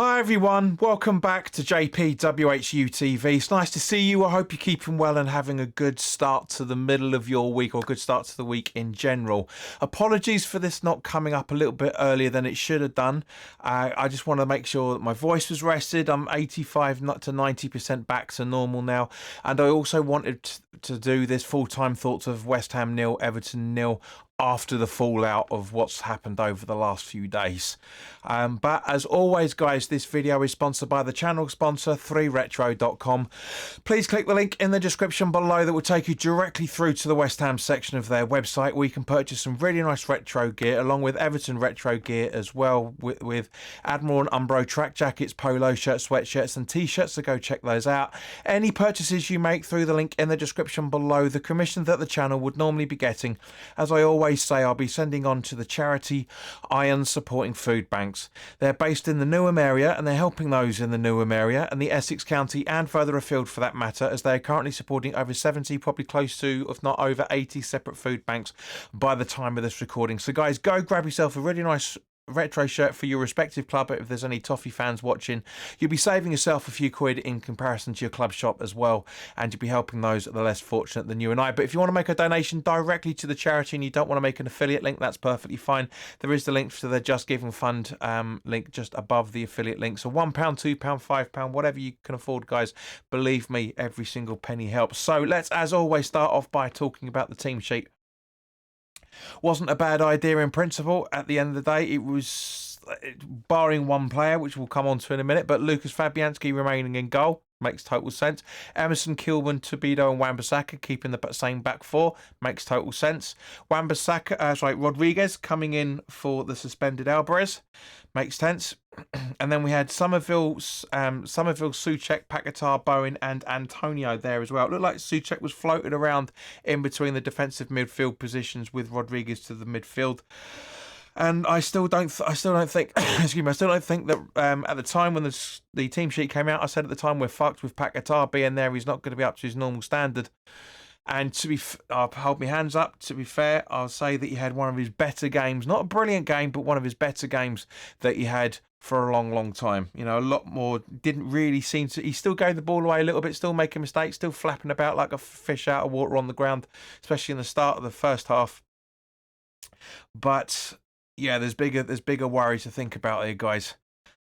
Hi everyone, welcome back to WHU TV. It's nice to see you. I hope you're keeping well and having a good start to the middle of your week, or a good start to the week in general. Apologies for this not coming up a little bit earlier than it should have done. I just want to make sure that my voice was rested. I'm 85 not to 90% back to normal now, and I also wanted to do this full-time thoughts of West Ham 0, Everton 0 after the fallout of what's happened over the last few days. But as always, guys, this video is sponsored by the channel sponsor 3retro.com. Please click the link in the description below that will take you directly through to the West Ham section of their website, where you can purchase some really nice retro gear along with Everton retro gear as well, with Admiral and Umbro track jackets, polo shirts, sweatshirts and t-shirts, so go check those out. Any purchases you make through the link in the description below, the commission that the channel would normally be getting, as I always say, I'll be sending on to the charity Iron Supporting Food Banks. They're based in the Newham area, and they're helping those in the Newham area and the Essex County and further afield for that matter, as they are currently supporting over 70, probably close to, if not over 80 separate food banks by the time of this recording. So guys, go grab yourself a really nice retro shirt for your respective club. If there's any Toffee fans watching, you'll be saving yourself a few quid in comparison to your club shop as well, and you'll be helping those that are less fortunate than you and I. But if you want to make a donation directly to the charity and you don't want to make an affiliate link, that's perfectly fine. There is the link to the Just Giving Fund link just above the affiliate link. So £1, £2, £5, whatever you can afford, guys. Believe me, every single penny helps. So let's, as always, start off by talking about the team sheet. Wasn't a bad idea in principle. At the end of the day, it was, barring one player, which we'll come on to in a minute, but Lucas Fabianski remaining in goal makes total sense. Emerson, Kilman, Tobido and Wan-Bissaka keeping the same back four makes total sense. Rodriguez coming in for the suspended Alvarez makes sense. And then we had Somerville, Souček, Paquetá, Bowen and Antonio there as well. It looked like Souček was floated around in between the defensive midfield positions with Rodriguez to the midfield. And I still don't think excuse me, I still don't think that at the time when the team sheet came out, I said at the time we're fucked with Paquetá being there. He's not going to be up to his normal standard. And I'll hold my hands up. To be fair, I'll say that he had one of his better games. Not a brilliant game, but one of his better games that he had for a long, long time. You know, a lot more. Didn't really seem to. He still gave the ball away a little bit, still making mistakes, still flapping about like a fish out of water on the ground, especially in the start of the first half. But yeah, there's bigger worries to think about here, guys.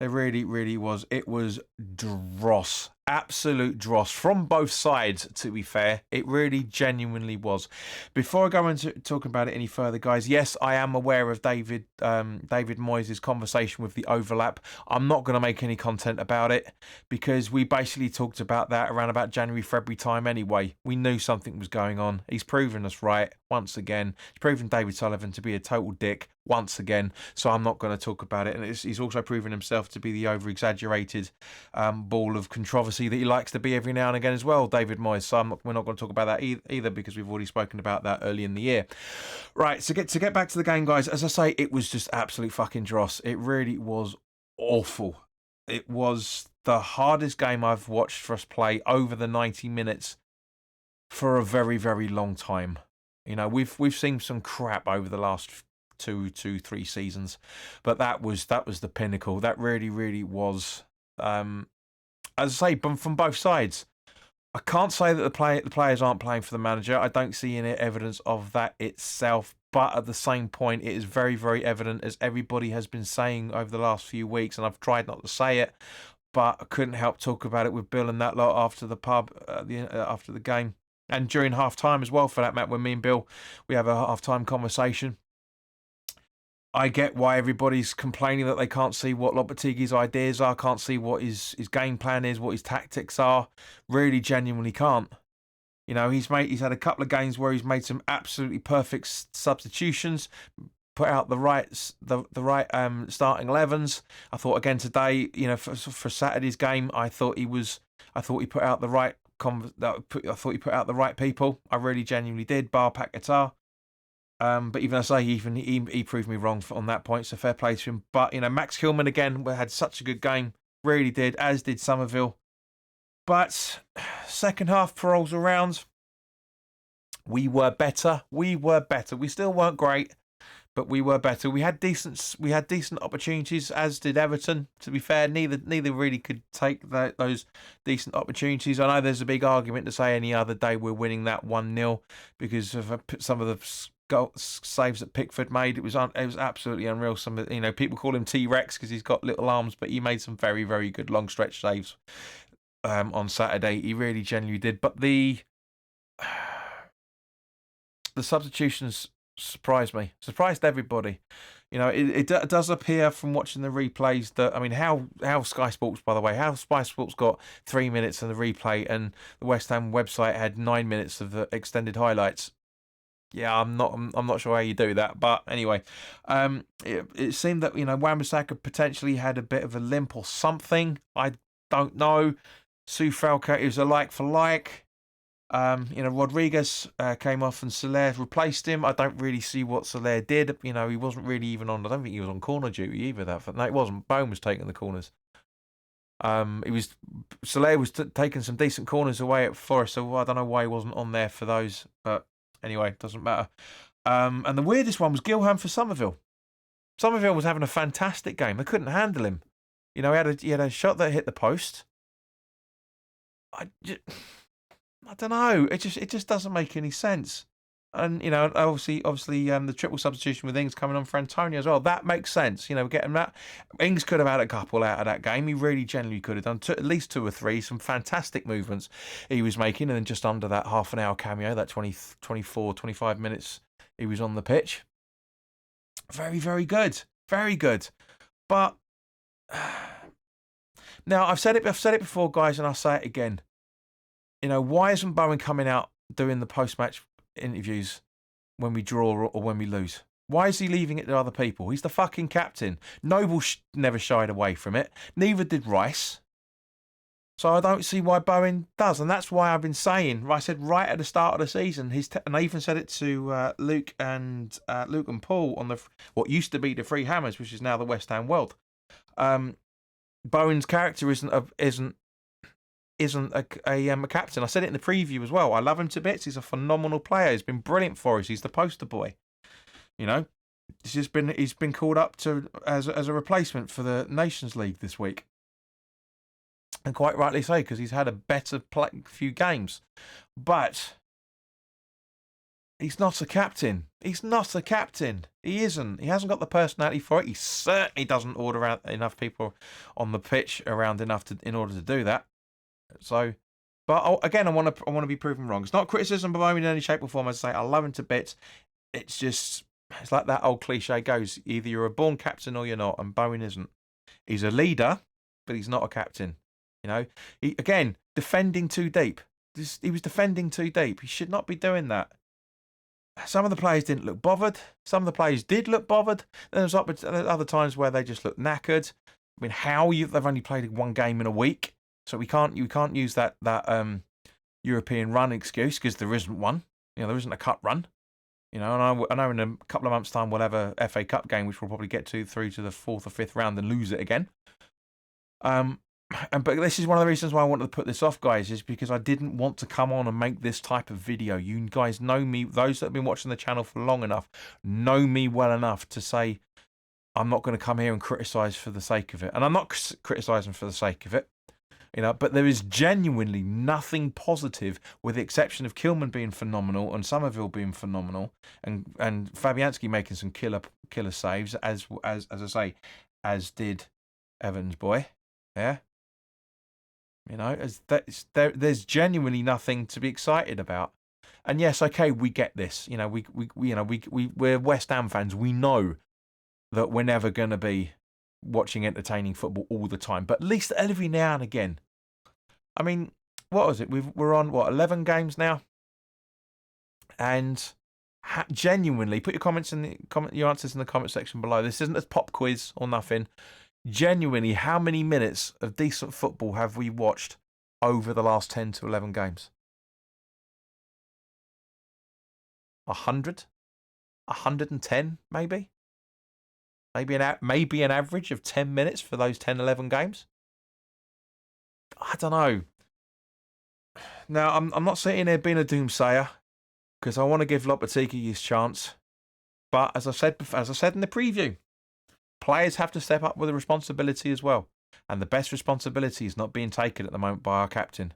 There really, really was. It was dross. Absolute dross from both sides, to be fair. It really genuinely was. Before I go into talking about it any further, guys, yes, I am aware of David Moyes' conversation with the overlap. I'm not going to make any content about it because we basically talked about that around about January, February time anyway. We knew something was going on. He's proven us right once again. He's proven David Sullivan to be a total dick once again, so I'm not going to talk about it. And he's also proven himself to be the over-exaggerated ball of controversy that he likes to be every now and again as well, David Moyes. So we're not going to talk about that either because we've already spoken about that early in the year. Right, so to get back to the game, guys, as I say, it was just absolute fucking dross. It really was awful. It was the hardest game I've watched for us play over the 90 minutes for a very, very long time. You know, we've seen some crap over the last three seasons, but that was the pinnacle. That really, really was. As I say, from both sides. I can't say that the players aren't playing for the manager. I don't see any evidence of that itself. But at the same point, it is very, very evident, as everybody has been saying over the last few weeks, and I've tried not to say it, but I couldn't help talk about it with Bill and that lot after the pub, after the game. And during half-time as well, for that matter, when me and Bill, we have a half-time conversation. I get why everybody's complaining that they can't see what Lopetigui's ideas are, can't see what his game plan is, what his tactics are. Really, genuinely can't. You know, he's had a couple of games where he's made some absolutely perfect substitutions, put out the right starting 11s. I thought again today, you know, for Saturday's game, I thought he put out the right people. I really genuinely did, bar Paquetá. But even as I say, he proved me wrong on that point, so fair play to him. But, you know, Max Kilman again had such a good game, really did, as did Somerville. But second half rolls around, we were better. We still weren't great, but we were better. We had decent opportunities, as did Everton. To be fair, neither really could take those decent opportunities. I know there's a big argument to say any other day we're winning that 1-0 because of some of the saves that Pickford made. It was absolutely unreal. People call him T-Rex because he's got little arms, but he made some very, very good long stretch saves on Saturday. He really genuinely did. But the substitutions surprised me, surprised everybody. It does appear from watching the replays that, I mean, how Sky Sports, by the way, how Sky Sports got 3 minutes of the replay and the West Ham website had 9 minutes of the extended highlights. Yeah, I'm not sure how you do that, but anyway, it seemed that Wan-Bissaka potentially had a bit of a limp or something. I don't know. Sue Falco, it was a like for like. Rodriguez came off and Soler replaced him. I don't really see what Soler did. He wasn't really even on. I don't think he was on corner duty either. No, it wasn't. Bone was taking the corners. Soler was taking some decent corners away at Forest, so I don't know why he wasn't on there for those. But anyway, it doesn't matter. And the weirdest one was Gilham for Somerville. Somerville was having a fantastic game. They couldn't handle him. He had a shot that hit the post. I don't know. It just doesn't make any sense. And obviously, the triple substitution with Ings coming on for Antonio as well. That makes sense. Getting that. Ings could have had a couple out of that game. He really genuinely could have done at least 2 or 3. Some fantastic movements he was making, and then just under that half an hour cameo, that 24, 25 minutes he was on the pitch. Very, very good. Very good. But now I've said it before, guys, and I'll say it again. Why isn't Bowen coming out doing the post-match interviews when we draw or when we lose? Why is he leaving it to other people? He's the fucking captain. Noble never shied away from it. Neither did Rice. So I don't see why Bowen does. And that's why I've been saying, I said right at the start of the season, and I even said it to Luke and Paul on what used to be the Three Hammers, which is now the West Ham World. Bowen's character isn't a captain. I said it in the preview as well. I love him to bits. He's a phenomenal player. He's been brilliant for us. He's the poster boy. He's been called up to as a replacement for the Nations League this week, and quite rightly so, because he's had a better few games. But he's not a captain. He's not a captain. He isn't. He hasn't got the personality for it. He certainly doesn't order out enough people on the pitch around enough in order to do that. So, but again, I want to be proven wrong. It's not criticism of Bowen in any shape or form. As I say, I love him to bits. It's like that old cliche goes: either you're a born captain or you're not. And Bowen isn't. He's a leader, but he's not a captain. Again, defending too deep. He was defending too deep. He should not be doing that. Some of the players didn't look bothered. Some of the players did look bothered. Then there's other times where they just looked knackered. I mean, they've only played 1 game in a week. So you can't use that European run excuse, because there isn't one. There isn't a cup run. And I know in a couple of months' time we'll have a FA Cup game, which we'll probably get through to the 4th or 5th round and lose it again. But this is one of the reasons why I wanted to put this off, guys, is because I didn't want to come on and make this type of video. You guys know me; those that have been watching the channel for long enough know me well enough to say I'm not going to come here and criticise for the sake of it, and I'm not criticising for the sake of it. But there is genuinely nothing positive, with the exception of Kilman being phenomenal and Somerville being phenomenal, and Fabianski making some killer saves, as I say, as did Everton's boy. Yeah, there's genuinely nothing to be excited about. And yes, okay, we get this. We're West Ham fans. We know that we're never going to be watching entertaining football all the time, but at least every now and again. I mean, what was it? We're on 11 games now, and genuinely, put your answers in the comment section below. This isn't a pop quiz or nothing. Genuinely, how many minutes of decent football have we watched over the last 10 to 11 games? 100, 110, maybe. Maybe an average of 10 minutes for those 10, 11 games. I don't know. Now, I'm not sitting here being a doomsayer, because I want to give Lopetegui his chance. But as I said in the preview, players have to step up with a responsibility as well. And the best responsibility is not being taken at the moment by our captain.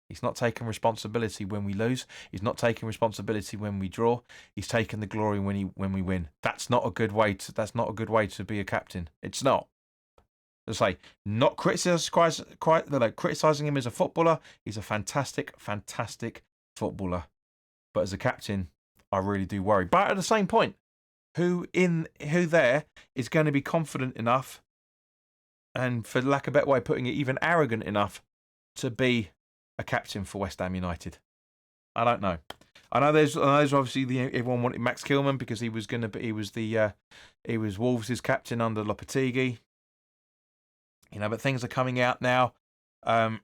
He's not taking responsibility when we lose. He's not taking responsibility when we draw. He's taking the glory when we win. That's not a good way to be a captain. It's not. As I say, not criticising him as a footballer. He's a fantastic, fantastic footballer. But as a captain, I really do worry. But at the same point, who there is going to be confident enough, and for lack of a better way of putting it, even arrogant enough to be a captain for West Ham United? I don't know. I know there's obviously everyone wanted Max Kilman because he was Wolves' captain under Lopetegui. But things are coming out now. I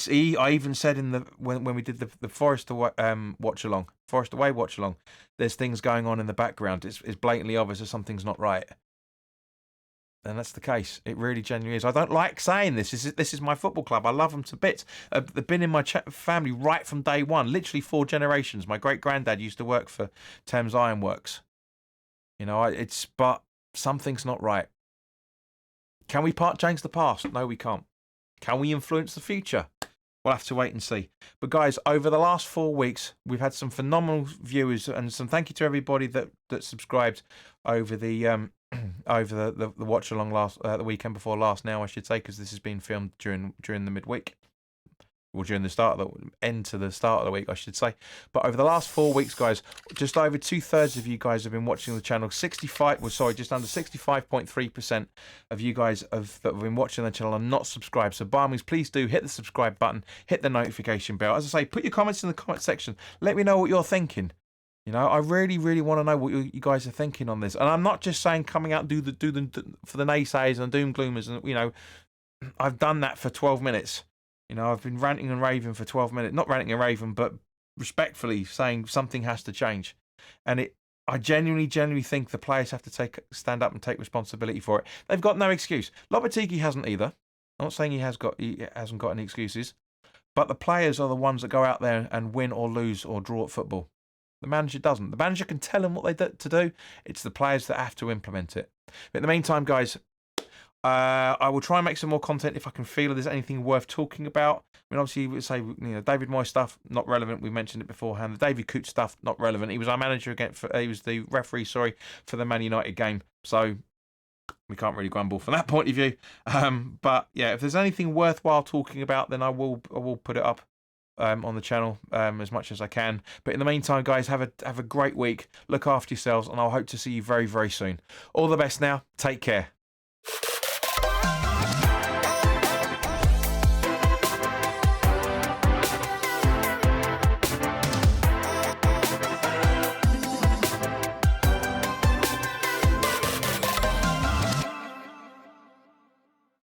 even said when we did the Forest Away watch along, there's things going on in the background. It's blatantly obvious that something's not right. And that's the case. It really genuinely is. I don't like saying this. This is my football club. I love them to bits. They've been in my family right from day one. Literally 4 generations. My great granddad used to work for Thames Ironworks. But something's not right. Can we change the past? No, we can't. Can we influence the future? We'll have to wait and see. But guys, over the last 4 weeks, we've had some phenomenal viewers, and some thank you to everybody that subscribed over the watch along the weekend before last. Now I should say, because this has been filmed during the midweek. Or during the end to the start of the week, I should say. But over the last 4 weeks, guys, just over 2/3 of you guys have been watching the channel. Just under 65.3% of you guys that have been watching the channel are not subscribed. So by all means, please do hit the subscribe button, hit the notification bell. As I say, put your comments in the comment section. Let me know what you're thinking. I really, really want to know what you guys are thinking on this. And I'm not just saying coming out and do the for the naysayers and doom gloomers. And I've done that for 12 minutes. I've been ranting and raving for 12 minutes. Not ranting and raving, but respectfully saying something has to change. And I genuinely think the players have to stand up and take responsibility for it. They've got no excuse. Lopetegui hasn't either. I'm not saying he hasn't got any excuses. But the players are the ones that go out there and win or lose or draw at football. The manager doesn't. The manager can tell them what to do. It's the players that have to implement it. But in the meantime, guys, I will try and make some more content if I can feel there's anything worth talking about. I mean, obviously, we say David Moyes stuff not relevant. We mentioned it beforehand. The David Coote stuff not relevant. He was our manager he was the referee, for the Man United game. So we can't really grumble from that point of view. But yeah, if there's anything worthwhile talking about, then I will put it up on the channel as much as I can. But in the meantime, guys, have a great week. Look after yourselves, and I'll hope to see you very, very soon. All the best now. Take care.